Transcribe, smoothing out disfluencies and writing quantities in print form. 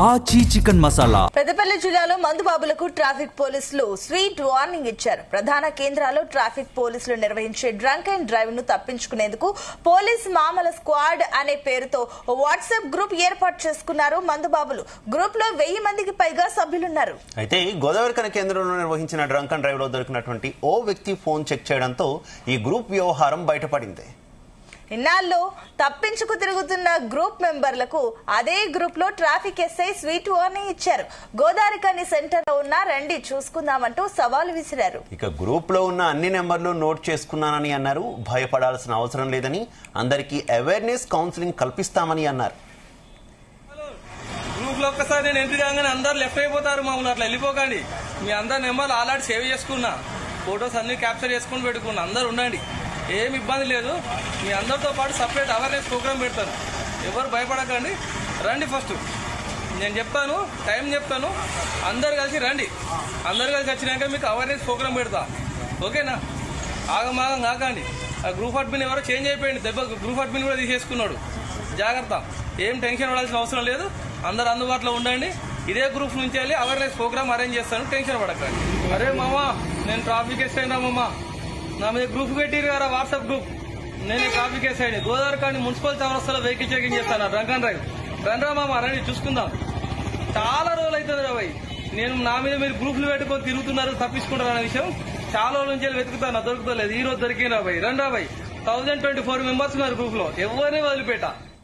ఆచి చికెన్ మసాలా. పెద్దపల్లి జిల్లాలో మందుబాబులకు ట్రాఫిక్ పోలీసులు స్వీట్ వార్నింగ్ ఇచ్చారు. ప్రధాన కేంద్రాల్లో ట్రాఫిక్ పోలీసులు నిర్వహించే డ్రంక్ అండ్ డ్రైవ్ ను తప్పించుకునేందుకు పోలీస్ మామల స్క్వాడ్ అనే పేరుతో వాట్సాప్ గ్రూప్ ఏర్పాటు చేసుకున్నారు మందుబాబులు. గ్రూప్ లో 1000 మందికి పైగా సభ్యులున్నారు. అయితే గోదావరిఖని కేంద్రంలో నిర్వహించిన డ్రంక్ అండ్ డ్రైవ్ లో దొరికినటువంటి ఓ వ్యక్తి ఫోన్ చెక్ చేయడంతో ఈ గ్రూప్ వ్యవహారం బయటపడింది. ఇన్నాళ్ళు తప్పించుకు తిరుగుతున్న గ్రూప్ మెంబర్లకు అదే గ్రూప్ లో ట్రాఫిక్ ఎస్ఐ స్వీట్ వార్నింగ్ ఇచ్చారు. గోదావరిఖని సెంటర్ లో ఉన్న రండి చూసుకుందామంటూ సవాల్ విసిరారు. ఇక గ్రూప్ లో ఉన్న అన్ని నెంబర్లు నోట్ చేసుకున్నానని అన్నారు. భయపడాల్సిన అవసరం లేదని, అందరికీ అవేర్నెస్ కౌన్సిలింగ్ కల్పిస్తామని అన్నారు. గ్రూప్ లో ఒక్కసారి నేను ఎంట్రీ కాగానే అందరు లెఫ్ట్ అయిపోతారు. మామూలు అట్లా వెళ్ళిపోకండి. మీ అందరు నెంబర్లు ఆల్రెడీ సేవ్ చేసుకున్నా, ఫొటోస్ అన్ని క్యాప్చర్ చేసుకుని పెట్టుకున్నా. అందరు ఉండండి, ఏం ఇబ్బంది లేదు. మీ అందరితో పాటు సపరేట్ అవేర్నెస్ ప్రోగ్రామ్ పెడతాను. ఎవరు భయపడకండి, రండి. ఫస్ట్ నేను చెప్తాను, టైం చెప్తాను, అందరు కలిసి రండి. అందరు కలిసి వచ్చినాక మీకు అవేర్నెస్ ప్రోగ్రామ్ పెడతా, ఓకేనా? ఆగమాగం కాకండి. ఆ గ్రూప్ అడ్మిన్ ఎవరో చేంజ్ అయిపోయింది, దెబ్బ గ్రూప్ అడ్మిన్ కూడా తీసేసుకున్నాడు. జాగ్రత్త, ఏం టెన్షన్ పడాల్సిన అవసరం లేదు. అందరు అందుబాటులో ఉండండి. ఇదే గ్రూప్ నుంచి వెళ్ళి అవేర్నెస్ ప్రోగ్రామ్ అరేంజ్ చేస్తాను, టెన్షన్ పడకండి. అరే మామా, నేను ట్రాఫిక్ ఎస్ఐ అయినా మామా, నా మీద గ్రూప్ పెట్టిరు కదా వాట్సాప్ గ్రూప్. నేనే ట్రాఫిక్ ఎస్ఐని. గోదావరిఖని మున్సిపల్ చౌరస్తాలో వెహికల్ చెకింగ్ చేస్తాను, డ్రంక్ అండ్ డ్రైవ్. రండ్రా మామా, రండి చూసుకుందాం. చాలా రోజులు అవుతుంది రా భయ్, నేను నా మీద మీరు గ్రూప్లు పెట్టుకొని తిరుగుతున్నారు, తప్పించుకుంటారు అనే విషయం చాలా రోజుల నుంచి వెతుకుతాను, దొరుకుతలేదు. ఈ రోజు దొరికిన రా భయ్. రండ్రా భయ్, 1024 మెంబర్స్ ఉన్నారు గ్రూప్ లో, ఎవరిని వదిలిపెట్టా.